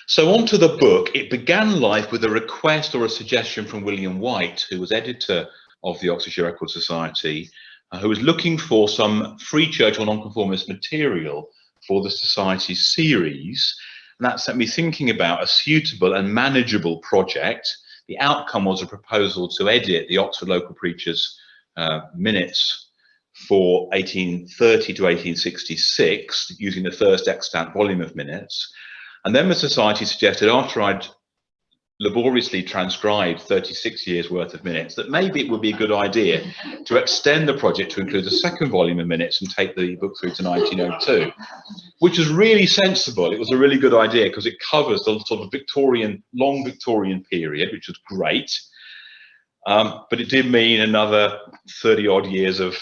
So on to the book. It began life with a request or a suggestion from William White, who was editor of the Oxfordshire Record Society, who was looking for some free church or nonconformist material for the Society's series. And that set me thinking about a suitable and manageable project. The outcome was a proposal to edit the Oxford Local Preachers' minutes for 1830 to 1866, using the first extant volume of minutes. And then the Society suggested, after I'd laboriously transcribed 36 years worth of minutes, that maybe it would be a good idea to extend the project to include a second volume of minutes and take the book through to 1902, which was really sensible. It was a really good idea because it covers the sort of Victorian, long Victorian period, which was great. But it did mean another 30 odd years of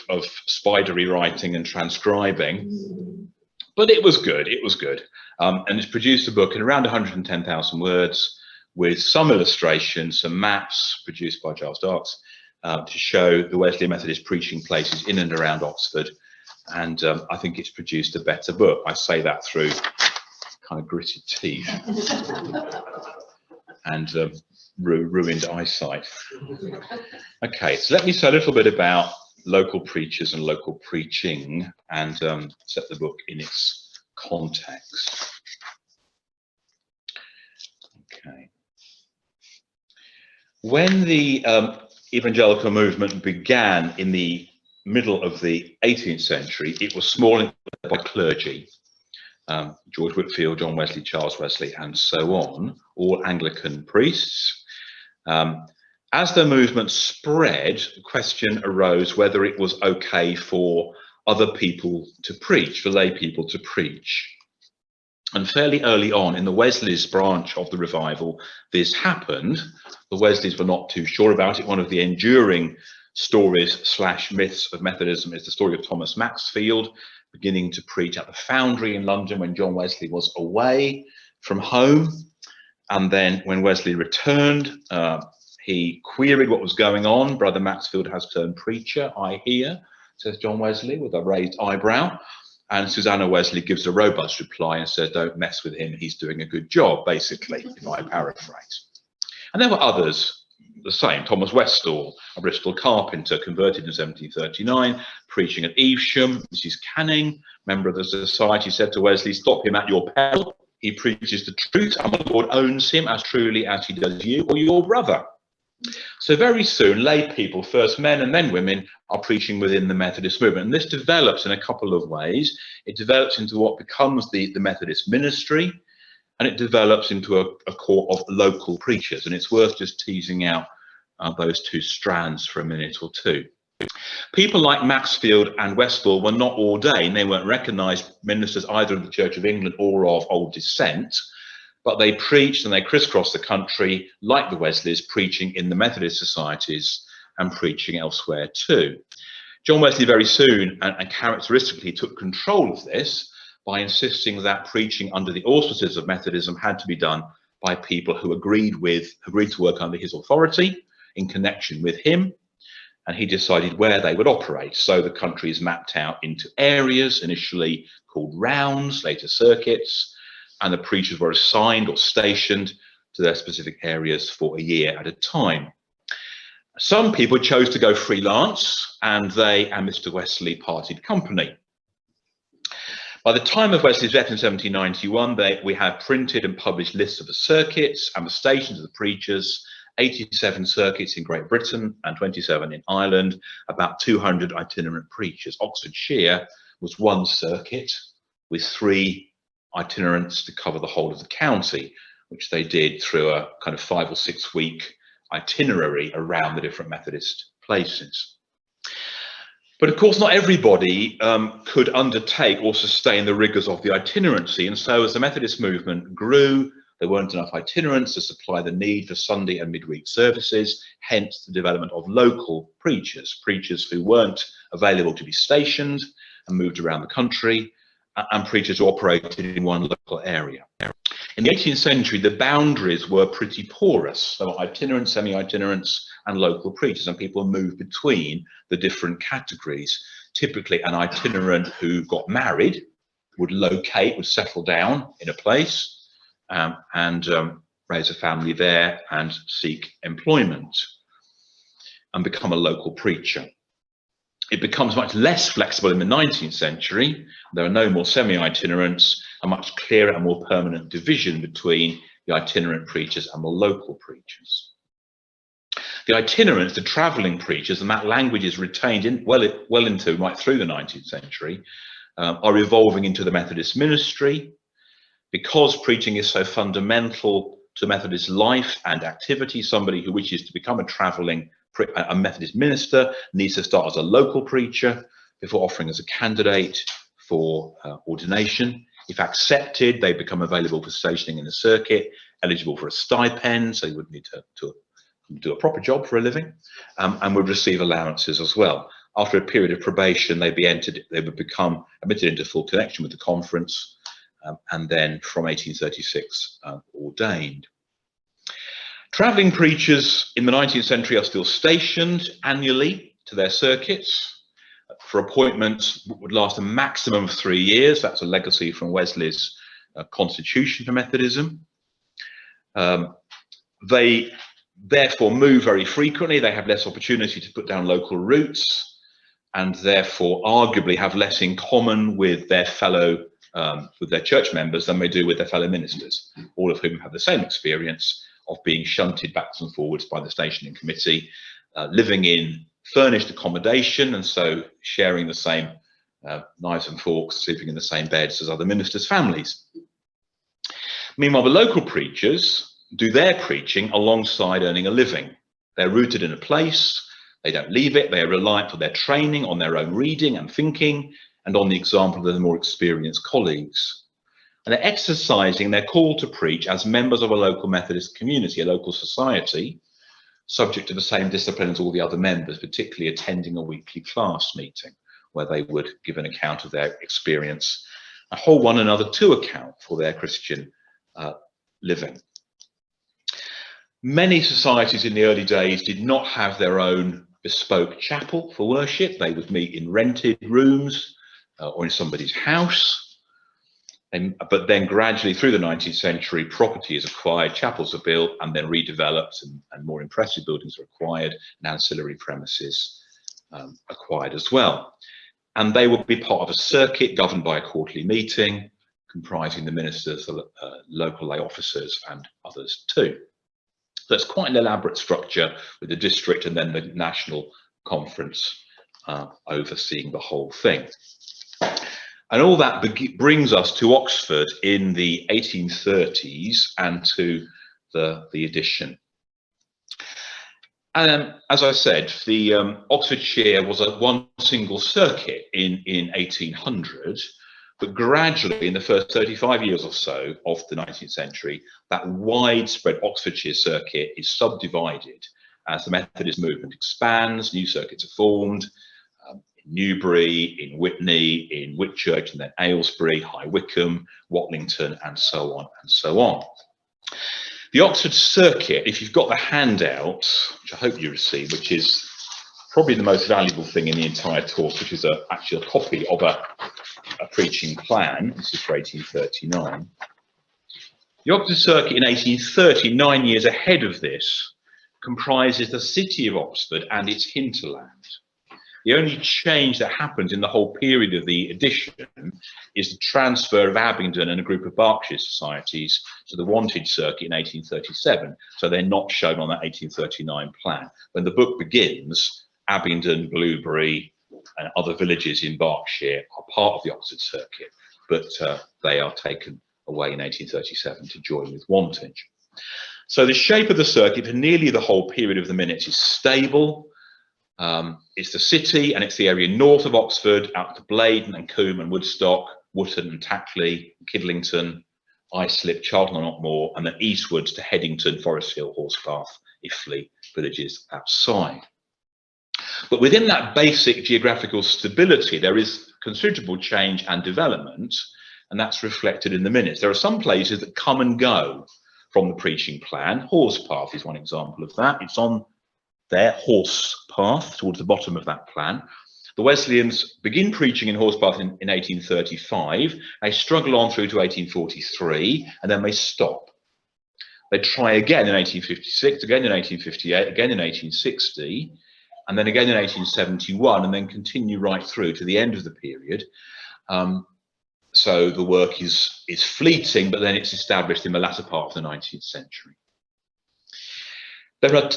spidery writing and transcribing. But it was good, it was good. And it's produced a book in around 110,000 words with some illustrations, some maps produced by Giles Darks to show the Wesleyan Methodist preaching places in and around Oxford. And I think it's produced a better book. I say that through kind of gritted teeth and ruined eyesight. Okay, so let me say a little bit about local preachers and local preaching and set the book in its context. Okay. When the evangelical movement began in the middle of the 18th century, it was small by clergy. George Whitefield, John Wesley, Charles Wesley, and so on, all Anglican priests. As the movement spread, the question arose whether it was okay for other people to preach, for lay people to preach. And fairly early on in the Wesleys branch of the revival, this happened. The Wesleys were not too sure about it. One of the enduring stories / myths of Methodism is the story of Thomas Maxfield beginning to preach at the Foundry in London when John Wesley was away from home. And then when Wesley returned, he queried what was going on. Brother Maxfield has turned preacher, I hear, says John Wesley with a raised eyebrow. And Susanna Wesley gives a robust reply and says, don't mess with him, he's doing a good job, basically, if I paraphrase. And there were others the same. Thomas Westall, a Bristol carpenter, converted in 1739, preaching at Evesham. Mrs. Canning, member of the Society, said to Wesley, stop him at your peril. He preaches the truth, and the Lord owns him as truly as he does you or your brother. So very soon, lay people, first men and then women, are preaching within the Methodist movement. And this develops in a couple of ways. It develops into what becomes the Methodist ministry, and it develops into a core of local preachers. And it's worth just teasing out those two strands for a minute or two. People like Maxfield and Westall were not ordained. They weren't recognised ministers either of the Church of England or of old descent. But they preached and they crisscrossed the country like the Wesleys, preaching in the Methodist societies and preaching elsewhere too. John Wesley very soon and characteristically took control of this by insisting that preaching under the auspices of Methodism had to be done by people who agreed to work under his authority in connection with him, and he decided where they would operate. So the country is mapped out into areas, initially called rounds, later circuits, and the preachers were assigned or stationed to their specific areas for a year at a time. Some people chose to go freelance, and they and Mr. Wesley parted company. By the time of Wesley's death in 1791, we have printed and published lists of the circuits and the stations of the preachers, 87 circuits in Great Britain and 27 in Ireland, about 200 itinerant preachers. Oxfordshire was one circuit with 3 itinerants to cover the whole of the county, which they did through a kind of 5 or 6 week itinerary around the different Methodist places. But of course, not everybody could undertake or sustain the rigors of the itinerancy. And so as the Methodist movement grew, there weren't enough itinerants to supply the need for Sunday and midweek services, hence the development of local preachers, preachers who weren't available to be stationed and moved around the country, and preachers who operated in one local area. In the 18th century, the boundaries were pretty porous. So itinerants, semi-itinerants, and local preachers, and people moved between the different categories. Typically, an itinerant who got married would settle down in a place. and raise a family there and seek employment and become a local preacher. It becomes much less flexible in the 19th century. There are no more semi-itinerants, a much clearer and more permanent division between the itinerant preachers and the local preachers. The itinerants, the travelling preachers, and that language is retained well into right through the 19th century, are evolving into the Methodist ministry. Because preaching is so fundamental to Methodist life and activity, somebody who wishes to become a Methodist minister needs to start as a local preacher before offering as a candidate for ordination. If accepted, they become available for stationing in the circuit, eligible for a stipend, so you would need to do a proper job for a living, and would receive allowances as well. After a period of probation, they would become admitted into full connection with the conference, and then from 1836 ordained. Travelling preachers in the 19th century are still stationed annually to their circuits for appointments that would last a maximum of 3 years. That's a legacy from Wesley's Constitution for Methodism. They therefore move very frequently. They have less opportunity to put down local roots, and therefore arguably have less in common with their church members than they do with their fellow ministers, all of whom have the same experience of being shunted backwards and forwards by the stationing committee, living in furnished accommodation, and so sharing the same knives and forks, sleeping in the same beds as other ministers' families. Meanwhile, the local preachers do their preaching alongside earning a living. They're rooted in a place, they don't leave it, they are reliant on their training, on their own reading and thinking, and on the example of their more experienced colleagues. And they're exercising their call to preach as members of a local Methodist community, a local society, subject to the same discipline as all the other members, particularly attending a weekly class meeting where they would give an account of their experience and hold one another to account for their Christian living. Many societies in the early days did not have their own bespoke chapel for worship. They would meet in rented rooms or in somebody's house. But then gradually through the 19th century, property is acquired, chapels are built and then redeveloped, and more impressive buildings are acquired, and ancillary premises acquired as well. And they will be part of a circuit governed by a quarterly meeting, comprising the ministers, the local lay officers and others too. So it's quite an elaborate structure with the district and then the national conference overseeing the whole thing. And all that brings us to Oxford in the 1830s and to the edition. As I said, the Oxfordshire was one single circuit in 1800, but gradually in the first 35 years or so of the 19th century, that widespread Oxfordshire circuit is subdivided as the Methodist movement expands, new circuits are formed, Newbury, in Witney, in Whitchurch, and then Aylesbury, High Wycombe, Watlington, and so on and so on. The Oxford Circuit, if you've got the handout, which I hope you received, which is probably the most valuable thing in the entire talk, which is actually a copy of a preaching plan. This is for 1839. The Oxford Circuit in 1830, 9 years ahead of this, comprises the city of Oxford and its hinterland. The only change that happens in the whole period of the edition is the transfer of Abingdon and a group of Berkshire societies to the Wantage Circuit in 1837. So they're not shown on that 1839 plan. When the book begins, Abingdon, Blueberry, and other villages in Berkshire are part of the Oxford Circuit, but they are taken away in 1837 to join with Wantage. So the shape of the circuit for nearly the whole period of the minutes is stable. It's the city and it's the area north of Oxford, out to Blaydon and Combe and Woodstock, Wootton and Tackley, Kidlington, Islip, Charlton and Knockmore, and then eastwards to Headington, Forest Hill, Horsebath, Iffley, villages outside. But within that basic geographical stability, there is considerable change and development, and that's reflected in the minutes. There are some places that come and go from the preaching plan. Horsepath is one example of that. It's on their horse path towards the bottom of that plan. The Wesleyans begin preaching in Horsebath in 1835. They struggle on through to 1843, and then they stop. They try again in 1856, again in 1858, again in 1860, and then again in 1871, and then continue right through to the end of the period. So the work is fleeting, but then it's established in the latter part of the 19th century. There are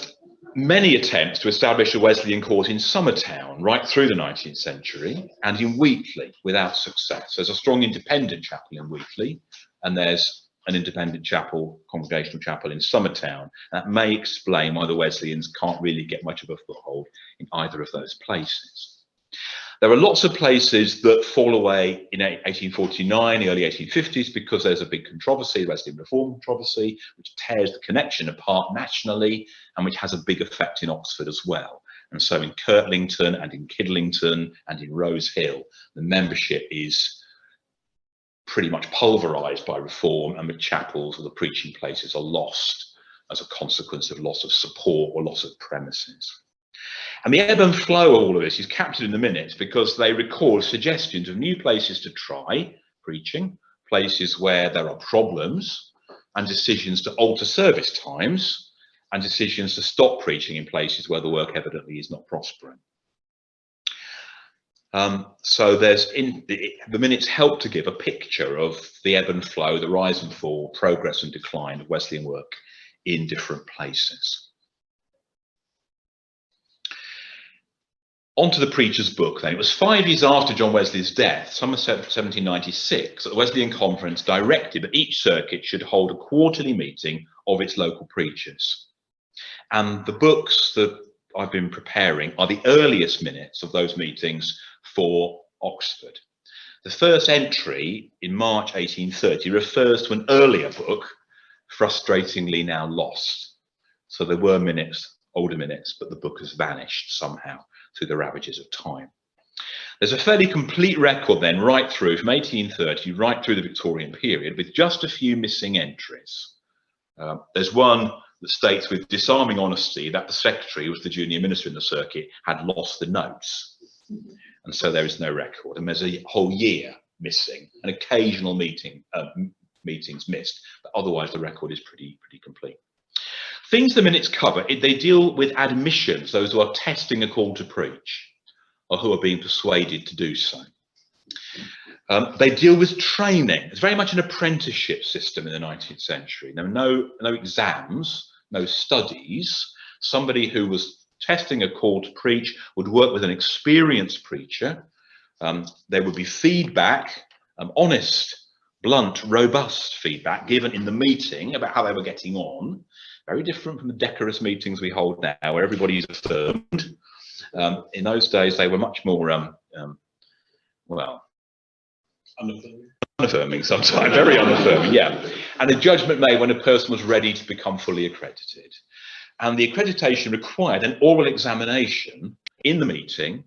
many attempts to establish a Wesleyan court in Somertown right through the 19th century, and in Wheatley without success. There's a strong independent chapel in Wheatley, and there's an independent chapel, congregational chapel in Somertown. That may explain why the Wesleyans can't really get much of a foothold in either of those places. There are lots of places that fall away in 1849, the early 1850s, because there's a big controversy, the Wesleyan Reform controversy, which tears the connection apart nationally and which has a big effect in Oxford as well. And so in Kirtlington and in Kidlington and in Rose Hill, the membership is pretty much pulverised by reform, and the chapels or the preaching places are lost as a consequence of loss of support or loss of premises. And the ebb and flow of all of this is captured in the minutes because they record suggestions of new places to try preaching, places where there are problems, and decisions to alter service times, and decisions to stop preaching in places where the work evidently is not prospering. So there's the minutes help to give a picture of the ebb and flow, the rise and fall, progress and decline of Wesleyan work in different places. On to the preacher's book then. It was 5 years after John Wesley's death, summer 1796, that the Wesleyan Conference directed that each circuit should hold a quarterly meeting of its local preachers. And the books that I've been preparing are the earliest minutes of those meetings for Oxford. The first entry in March 1830 refers to an earlier book, frustratingly now lost. So there were minutes, older minutes, but the book has vanished somehow through the ravages of time. There's a fairly complete record then right through from 1830 right through the Victorian period with just a few missing entries. There's one that states with disarming honesty that the secretary, who was the junior minister in the circuit, had lost the notes. And so there is no record. And there's a whole year missing, and occasional meetings missed, but otherwise the record is pretty complete. Things the minutes cover, they deal with admissions, those who are testing a call to preach or who are being persuaded to do so. They deal with training. It's very much an apprenticeship system in the 19th century. There were no exams, no studies. Somebody who was testing a call to preach would work with an experienced preacher. There would be feedback, honest, blunt, robust feedback given in the meeting about how they were getting on. Very different from the decorous meetings we hold now, where everybody is affirmed. In those days, they were much more, well, unaffirming sometimes, very unaffirming, yeah. And a judgment made when a person was ready to become fully accredited. And the accreditation required an oral examination in the meeting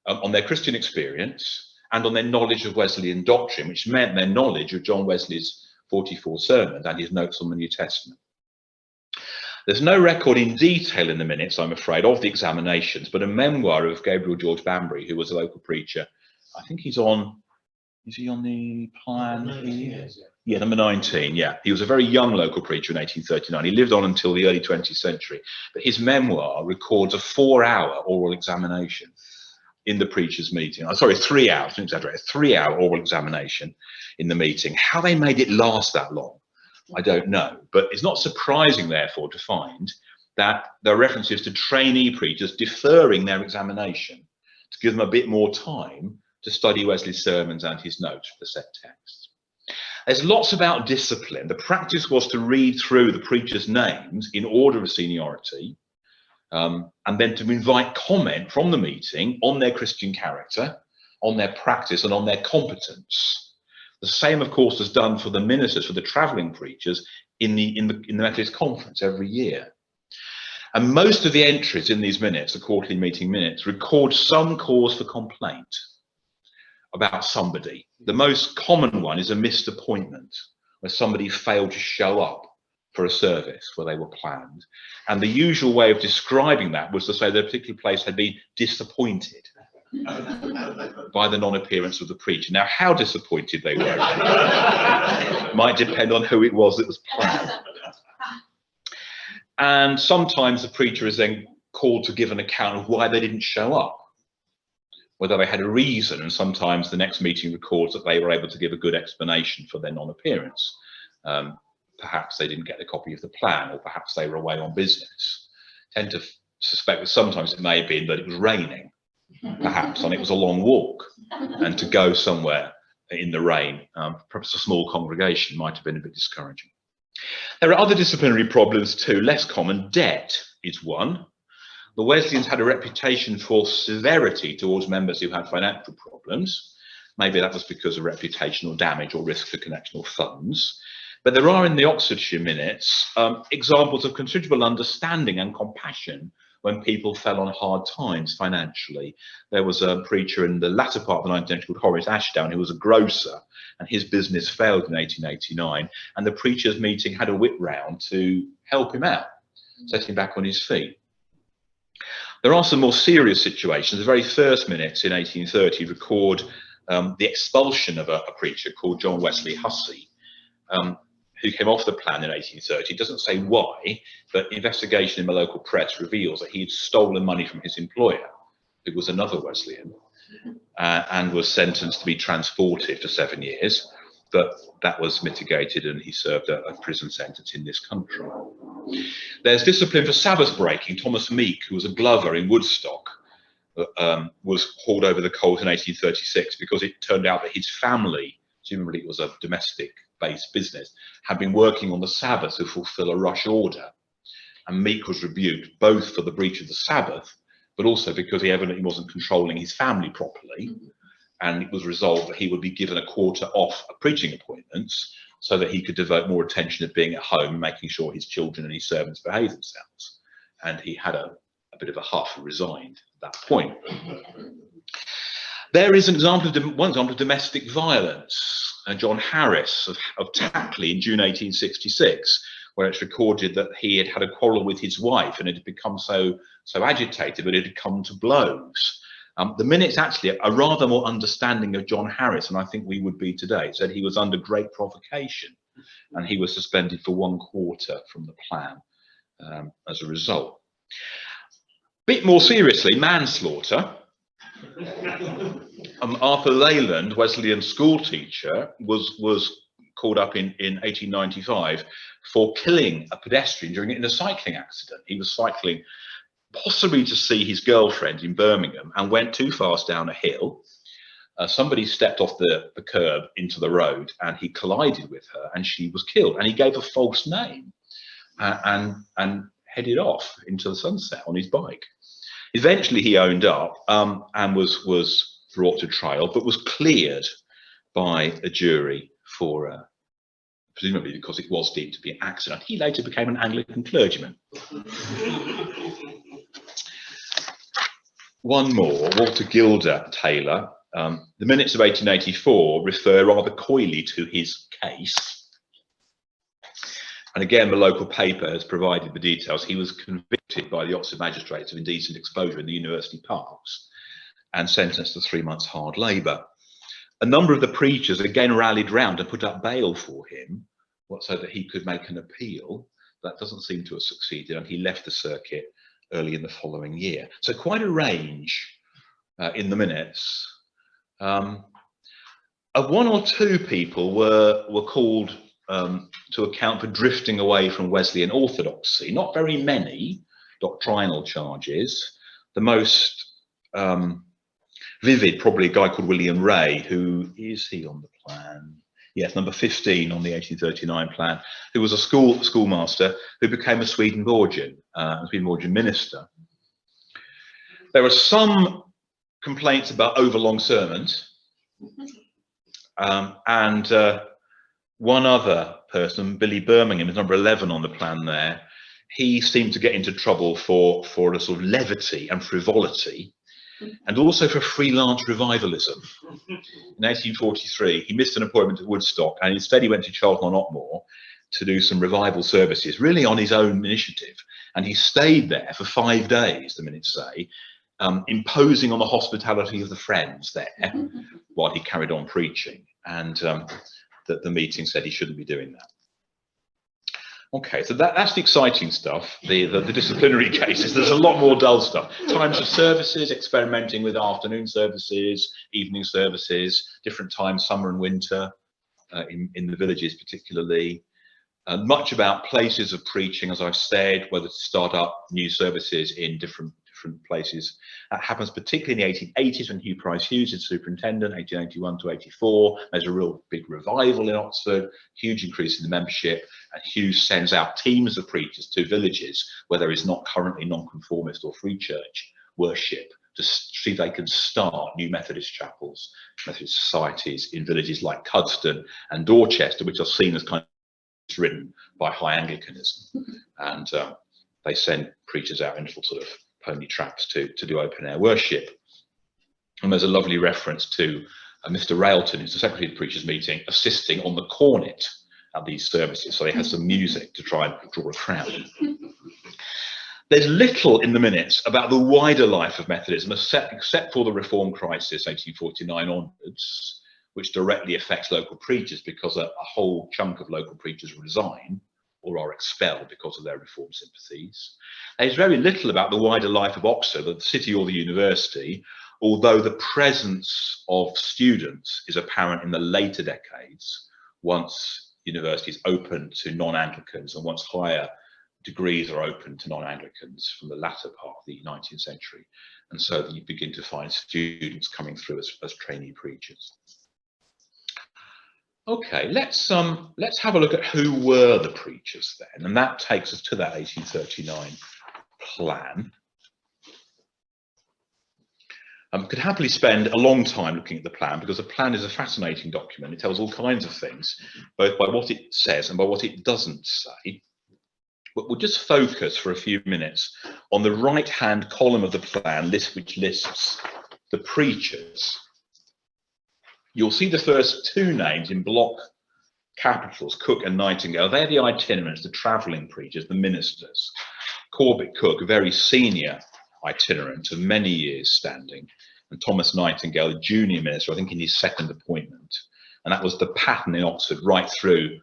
on their Christian experience and on their knowledge of Wesleyan doctrine, which meant their knowledge of John Wesley's 44 sermons and his notes on the New Testament. There's no record in detail in the minutes, I'm afraid, of the examinations, but a memoir of Gabriel George Banbury, who was a local preacher. I think he's on, is he on the plan here? Yeah, number 19, yeah. He was a very young local preacher in 1839. He lived on until the early 20th century. But his memoir records a 4-hour oral examination in the preacher's meeting. Sorry, 3 hours, don't exaggerate, a 3-hour oral examination in the meeting. How they made it last that long, I don't know. But it's not surprising, therefore, to find that there are references to trainee preachers deferring their examination to give them a bit more time to study Wesley's sermons and his notes for the set texts. There's lots about discipline. The practice was to read through the preachers' names in order of seniority, and then to invite comment from the meeting on their Christian character, on their practice, and on their competence. The same, of course, is done for the ministers, for the travelling preachers in the Methodist conference every year. And most of the entries in these minutes, the quarterly meeting minutes, record some cause for complaint about somebody. The most common one is a missed appointment, where somebody failed to show up for a service where they were planned. And the usual way of describing that was to say that a particular place had been disappointed by the non-appearance of the preacher. Now, how disappointed they were might depend on who it was that was planned. And sometimes the preacher is then called to give an account of why they didn't show up, whether they had a reason, and sometimes the next meeting records that they were able to give a good explanation for their non-appearance. Perhaps they didn't get a copy of the plan, or perhaps they were away on business. I tend to suspect that sometimes it may have been that it was raining, perhaps, and it was a long walk, and to go somewhere in the rain, perhaps a small congregation, might have been a bit discouraging. There are other disciplinary problems too, less common. Debt is one. The Wesleyans had a reputation for severity towards members who had financial problems. Maybe that was because of reputational damage or risk to connectional funds. But there are in the Oxfordshire minutes examples of considerable understanding and compassion when people fell on hard times financially. There was a preacher in the latter part of the 19th century called Horace Ashdown, who was a grocer, and his business failed in 1889, and the preachers' meeting had a whip round to help him out, set him back on his feet. There are some more serious situations. The very first minutes in 1830 record the expulsion of a preacher called John Wesley Hussey, who came off the plan in 1830. It doesn't say why, but investigation in the local press reveals that he had stolen money from his employer, who was another Wesleyan, and was sentenced to be transported for 7 years, but that was mitigated and he served a prison sentence in this country. There's discipline for Sabbath breaking. Thomas Meek, who was a glover in Woodstock, was hauled over the coals in 1836 because it turned out that his family, presumably it was a domestic-based business, had been working on the Sabbath to fulfill a rush order. And Meek was rebuked both for the breach of the Sabbath, but also because he evidently wasn't controlling his family properly. And it was resolved that he would be given a quarter off preaching appointments so that he could devote more attention to being at home, making sure his children and his servants behave themselves. And he had a bit of a huff and resigned at that point. There is one example of domestic violence. John Harris of Tackley in June 1866, where it's recorded that he had had a quarrel with his wife and it had become so agitated that it had come to blows. The minutes actually are rather more understanding of John Harris than I think we would be today. It said he was under great provocation and he was suspended for 1 quarter from the plan as a result. Bit more seriously, manslaughter. Arthur Leyland, Wesleyan school teacher, was called up in 1895 for killing a pedestrian in a cycling accident. He was cycling possibly to see his girlfriend in Birmingham and went too fast down a hill. Somebody stepped off the curb into the road and he collided with her and she was killed. And he gave a false name and headed off into the sunset on his bike. Eventually he owned up and was brought to trial, but was cleared by a jury for presumably because it was deemed to be an accident. He later became an Anglican clergyman. One more, Walter Gilder Taylor. The minutes of 1884 refer rather coyly to his case. And again, the local paper has provided the details. He was convicted by the Oxford magistrates of indecent exposure in the university parks and sentenced to 3 months hard labour. A number of the preachers again rallied round and put up bail for him so that he could make an appeal. That doesn't seem to have succeeded, and he left the circuit early in the following year. So quite a range in the minutes. 1 or 2 people were called to account for drifting away from Wesleyan orthodoxy. Not very many doctrinal charges. The most vivid, probably a guy called William Ray, who is he on the plan? Yes, number 15 on the 1839 plan, who was a schoolmaster who became a Swedenborgian minister. There are some complaints about overlong sermons, and one other person, Billy Birmingham, is number 11 on the plan there. He seemed to get into trouble for a sort of levity and frivolity, and also for freelance revivalism. In 1843, he missed an appointment at Woodstock, and instead he went to Charlton-on-Otmore to do some revival services, really on his own initiative. And he stayed there for 5 days, the minutes say, imposing on the hospitality of the friends there while he carried on preaching, and that the meeting said he shouldn't be doing that. Okay, so that's the exciting stuff, the disciplinary cases. There's a lot more dull stuff. Times of services, experimenting with afternoon services, evening services, different times, summer and winter, in the villages particularly. Much about places of preaching, as I've said, whether to start up new services in different places. That happens particularly in the 1880s when Hugh Price Hughes is superintendent, 1881 to 84. There's a real big revival in Oxford, huge increase in the membership, and Hughes sends out teams of preachers to villages where there is not currently nonconformist or free church worship to see if they can start new Methodist chapels, Methodist societies in villages like Cuddesdon and Dorchester, which are seen as kind of ridden by high Anglicanism. And they send preachers out in little sort of pony traps to do open air worship. And there's a lovely reference to Mr. Railton, who's the secretary of the preachers' meeting, assisting on the cornet at these services, so he has some music to try and draw a crowd. There's little in the minutes about the wider life of Methodism, except for the Reform crisis, 1849 onwards, which directly affects local preachers because a whole chunk of local preachers resign or are expelled because of their Reform sympathies. There's very little about the wider life of Oxford, the city or the university, although the presence of students is apparent in the later decades, once universities open to non-Anglicans and once higher degrees are open to non-Anglicans from the latter part of the 19th century. And so you begin to find students coming through as trainee preachers. Okay, let's have a look at who were the preachers then, and that takes us to that 1839 plan. Could happily spend a long time looking at the plan because the plan is a fascinating document. It tells all kinds of things, both by what it says and by what it doesn't say. But we'll just focus for a few minutes on the right-hand column of the plan, which lists the preachers. You'll see the first two names in block capitals, Cook and Nightingale. They're the itinerants, the travelling preachers, the ministers. Corbett Cook, a very senior itinerant of many years standing, and Thomas Nightingale, a junior minister, I think in his second appointment. And that was the pattern in Oxford right through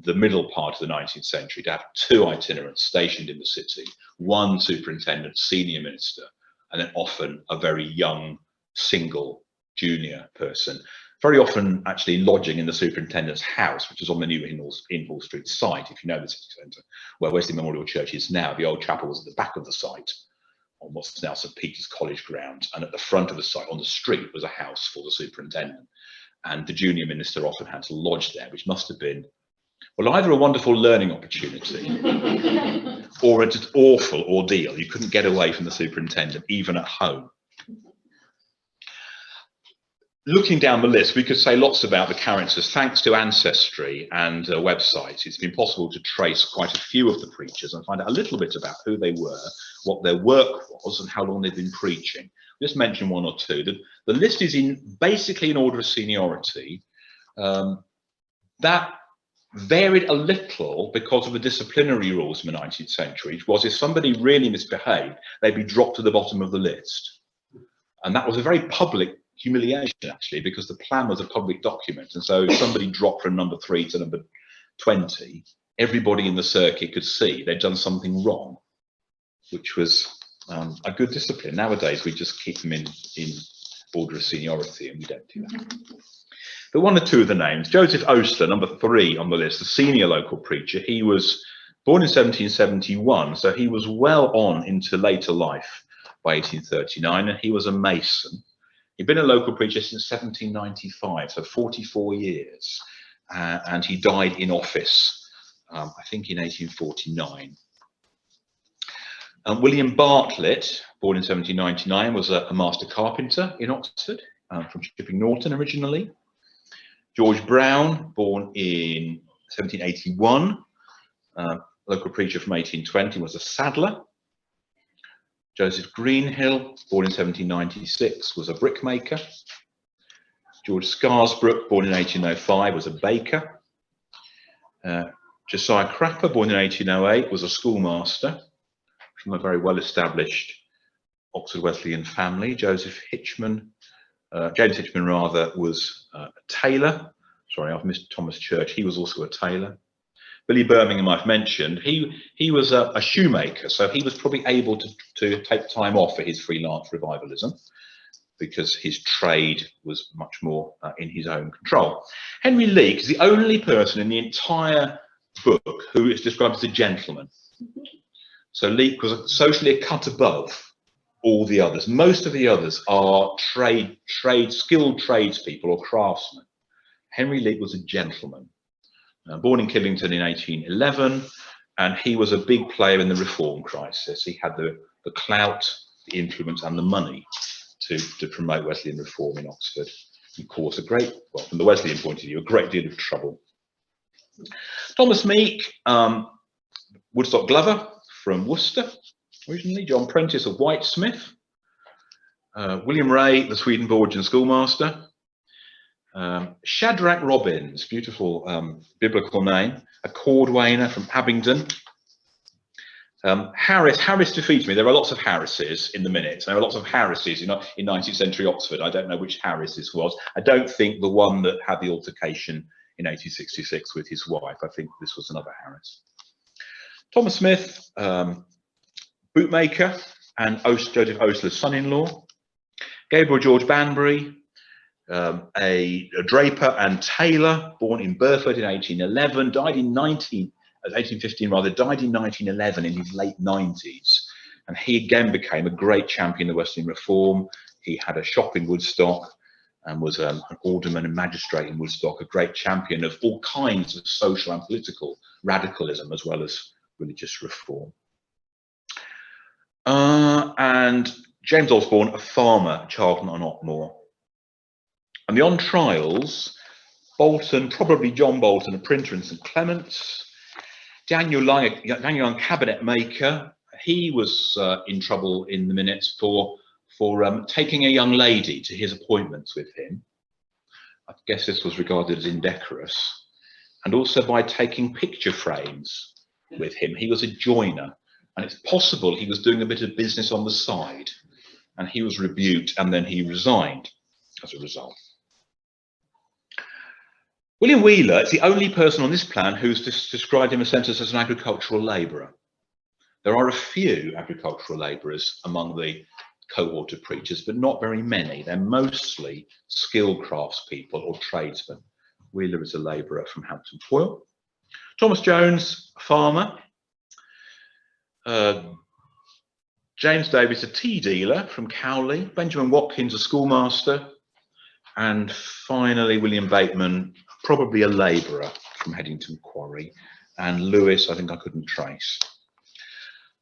the middle part of the 19th century, to have two itinerants stationed in the city, one superintendent, senior minister, and then often a very young, single, junior person. Very often actually lodging in the superintendent's house, which is on the new Inhall Street site, if you know the city centre, where Wesley Memorial Church is now. The old chapel was at the back of the site, on what's now St Peter's College ground, and at the front of the site, on the street, was a house for the superintendent. And the junior minister often had to lodge there, which must have been, well, either a wonderful learning opportunity or an awful ordeal. You couldn't get away from the superintendent, even at home. Looking down the list, we could say lots about the characters. Thanks to Ancestry and websites, it's been possible to trace quite a few of the preachers and find out a little bit about who they were, what their work was, and how long they've been preaching. I'll just mention one or two. The list is basically in order of seniority. That varied a little because of the disciplinary rules in the 19th century, which was if somebody really misbehaved, they'd be dropped to the bottom of the list. And that was a very public humiliation, actually, because the plan was a public document. And so if somebody dropped from number 3 to number 20, everybody in the circuit could see they'd done something wrong, which was a good discipline. Nowadays, we just keep them in order of seniority, and we don't do that. But one or two of the names. Joseph Oastler, number 3 on the list, a senior local preacher. He was born in 1771, so he was well on into later life by 1839, and he was a Mason. He'd been a local preacher since 1795, so 44 years, and he died in office, I think in 1849. William Bartlett, born in 1799, was a master carpenter in Oxford, from Chipping Norton originally. George Brown, born in 1781, local preacher from 1820, was a saddler. Joseph Greenhill, born in 1796, was a brickmaker. George Scarsbrook, born in 1805, was a baker. Josiah Crapper, born in 1808, was a schoolmaster from a very well-established Oxford Wesleyan family. James Hitchman rather, was a tailor. Sorry, I've missed Thomas Church. He was also a tailor. Billy Birmingham, I've mentioned. He was a shoemaker, so he was probably able to take time off for his freelance revivalism, because his trade was much more in his own control. Henry Leake is the only person in the entire book who is described as a gentleman. So Leake was socially a cut above all the others. Most of the others are skilled tradespeople or craftsmen. Henry Leake was a gentleman, born in Killington in 1811, and he was a big player in the reform crisis. He had the clout, the influence, and the money to promote Wesleyan reform in Oxford, and cause from the Wesleyan point of view, a great deal of trouble. Thomas Meek, Woodstock Glover from Worcester, originally. John Prentice of Whitesmith. William Ray, the Swedenborgian schoolmaster. Shadrach Robbins, beautiful biblical name, a cordwainer from Abingdon. Harris defeated me. There are lots of Harrises in the minute. There are lots of Harrises in 19th century Oxford. I don't know which Harris this was. I don't think the one that had the altercation in 1866 with his wife. I think this was another Harris. Thomas Smith, bootmaker and Joseph Osler's son-in-law. Gabriel George Banbury, a draper and tailor, born in Burford in 1811, died in 1815 rather, died in 1911 in his late 90s. And he again became a great champion of Wesleyan reform. He had a shop in Woodstock and was an alderman and magistrate in Woodstock, a great champion of all kinds of social and political radicalism as well as religious reform. And James Osborne, a farmer, Charlton on Otmore. And the on trials, Bolton, probably John Bolton, a printer in St Clement's. Daniel Young, cabinet maker, he was in trouble in the minutes for taking a young lady to his appointments with him. I guess this was regarded as indecorous. And also by taking picture frames with him. He was a joiner, and it's possible he was doing a bit of business on the side, and he was rebuked, and then he resigned as a result. William Wheeler is the only person on this plan who's described in a sentence as an agricultural labourer. There are a few agricultural labourers among the cohort of preachers, but not very many. They're mostly skilled craftspeople or tradesmen. Wheeler is a labourer from Hampton Foyle. Thomas Jones, a farmer. James Davis, a tea dealer from Cowley. Benjamin Watkins, a schoolmaster. And finally, William Bateman, probably a labourer from Headington Quarry. And Lewis, I think I couldn't trace.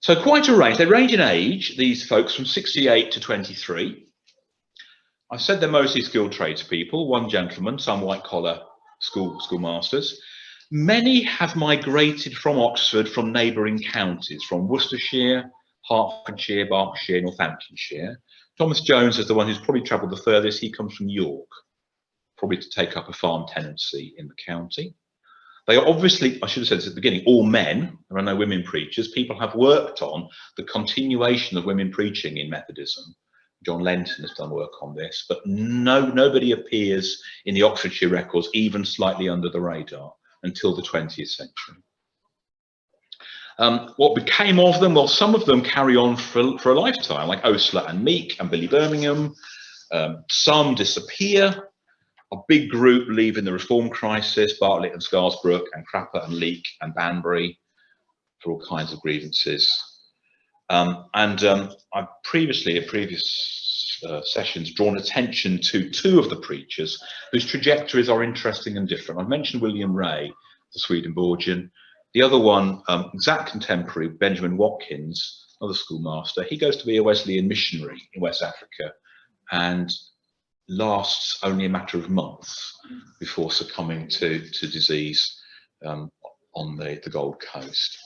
So quite a range. They range in age, these folks, from 68 to 23. I said they're mostly skilled tradespeople, one gentleman, some white-collar schoolmasters. Many have migrated from Oxford from neighbouring counties, from Worcestershire, Hertfordshire, Berkshire, Northamptonshire. Thomas Jones is the one who's probably travelled the furthest. He comes from York, probably to take up a farm tenancy in the county. They are obviously, I should have said this at the beginning, all men. There are no women preachers. People have worked on the continuation of women preaching in Methodism. John Lenton has done work on this, but nobody appears in the Oxfordshire records even slightly under the radar until the 20th century. What became of them? Well, some of them carry on for a lifetime, like Osler and Meek and Billy Birmingham. Some disappear. A big group leave in the reform crisis, Bartlett and Scarsbrook and Crapper and Leake and Banbury for all kinds of grievances. I've previously, at previous sessions, drawn attention to two of the preachers whose trajectories are interesting and different. I've mentioned William Ray, the Swedenborgian. The other one, exact contemporary, Benjamin Watkins, another schoolmaster. He goes to be a Wesleyan missionary in West Africa and lasts only a matter of months before succumbing to disease on the Gold Coast.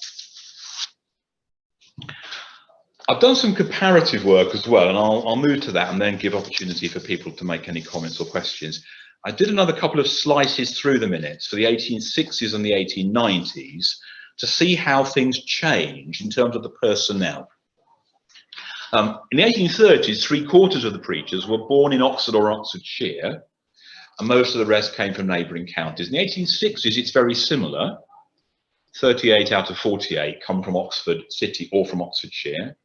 I've done some comparative work as well, and I'll move to that and then give opportunity for people to make any comments or questions. I did another couple of slices through the minutes for the 1860s and the 1890s to see how things changed in terms of the personnel. In the 1830s, 3/4 of the preachers were born in Oxford or Oxfordshire, and most of the rest came from neighbouring counties. In the 1860s, it's very similar. 38 out of 48 come from Oxford City or from Oxfordshire.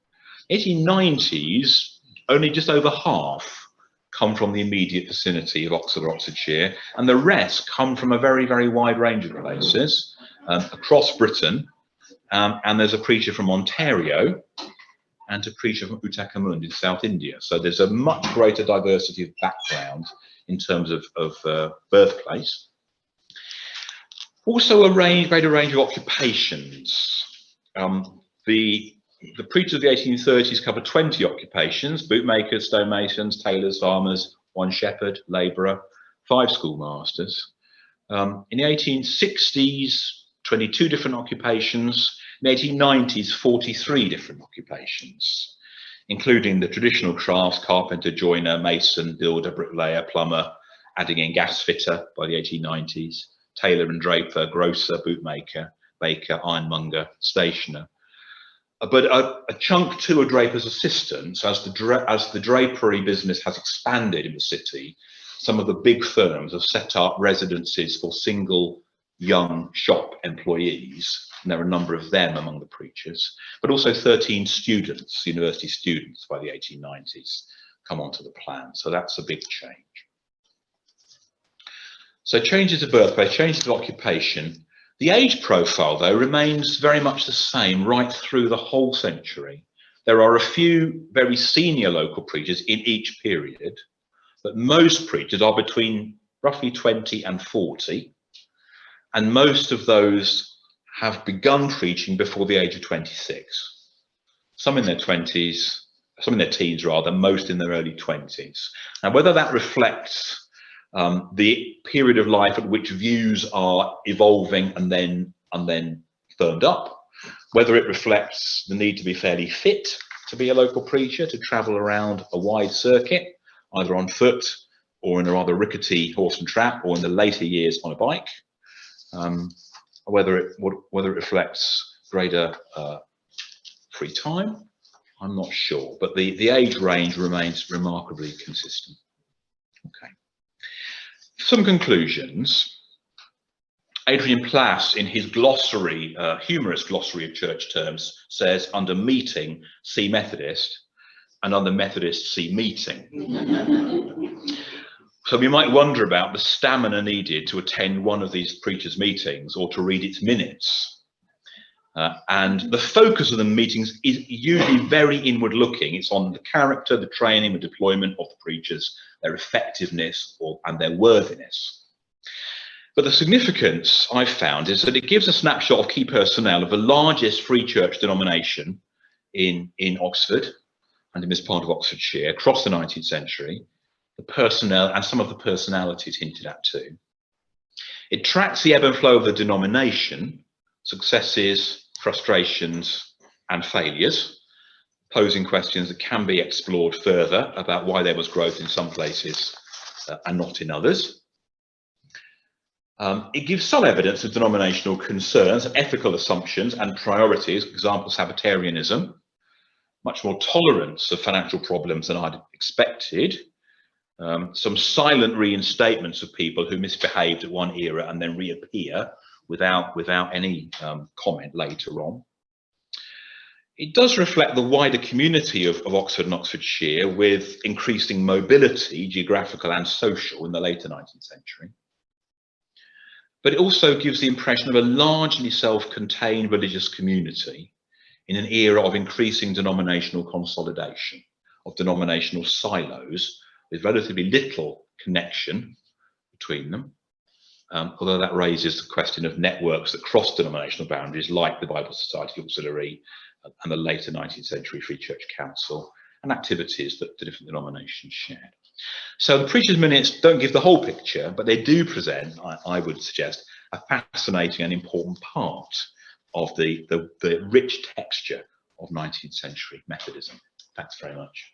1890s, only just over half come from the immediate vicinity of Oxford or Oxfordshire, and the rest come from a very, very wide range of places across Britain. And there's a preacher from Ontario and a preacher from Uttarakhand in South India. So there's a much greater diversity of background in terms of birthplace. Also a greater range of occupations. The preachers of the 1830s covered 20 occupations: bootmakers, stonemasons, tailors, farmers, 1 shepherd, labourer, 5 schoolmasters. In the 1860s, 22 different occupations. In the 1890s, 43 different occupations, including the traditional crafts: carpenter, joiner, mason, builder, bricklayer, plumber, adding in gas fitter by the 1890s, tailor and draper, grocer, bootmaker, baker, ironmonger, stationer. But a chunk too are draper's assistants. As the drapery business has expanded in the city, some of the big firms have set up residences for single young shop employees, and there are a number of them among the preachers, but also 13 students, university students, by the 1890s come onto the plan. So that's a big change. So changes of birthplace, changes of occupation. The age profile, though, remains very much the same right through the whole century. There are a few very senior local preachers in each period, but most preachers are between roughly 20 and 40, and most of those have begun preaching before the age of 26. Some in their 20s, some in their teens rather, most in their early 20s. Now, whether that reflects the period of life at which views are evolving and then firmed up, whether it reflects the need to be fairly fit to be a local preacher, to travel around a wide circuit, either on foot or in a rather rickety horse and trap, or in the later years on a bike, whether it reflects greater free time, I'm not sure, but the age range remains remarkably consistent. Okay. Some conclusions. Adrian Plass, in his glossary, humorous glossary of church terms, says under meeting, see Methodist, and under Methodist, see meeting. So we might wonder about the stamina needed to attend one of these preachers' meetings or to read its minutes. And the focus of the meetings is usually very inward looking. It's on the character, the training, the deployment of the preachers, their effectiveness and their worthiness. But the significance I've found is that it gives a snapshot of key personnel of the largest free church denomination in Oxford and in this part of Oxfordshire across the 19th century, the personnel and some of the personalities hinted at too. It tracks the ebb and flow of the denomination, successes, frustrations and failures, posing questions that can be explored further about why there was growth in some places and not in others. It gives some evidence of denominational concerns, ethical assumptions and priorities, example Sabbatarianism, much more tolerance of financial problems than I'd expected, some silent reinstatements of people who misbehaved at one era and then reappear without any comment later on. It does reflect the wider community of Oxford and Oxfordshire, with increasing mobility, geographical and social, in the later 19th century. But it also gives the impression of a largely self-contained religious community in an era of increasing denominational consolidation, of denominational silos, with relatively little connection between them. Although that raises the question of networks that cross denominational boundaries, like the Bible Society Auxiliary and the later 19th century Free Church Council, and activities that the different denominations shared. So the preacher's minutes don't give the whole picture, but they do present, I would suggest, a fascinating and important part of the rich texture of 19th century Methodism. Thanks very much.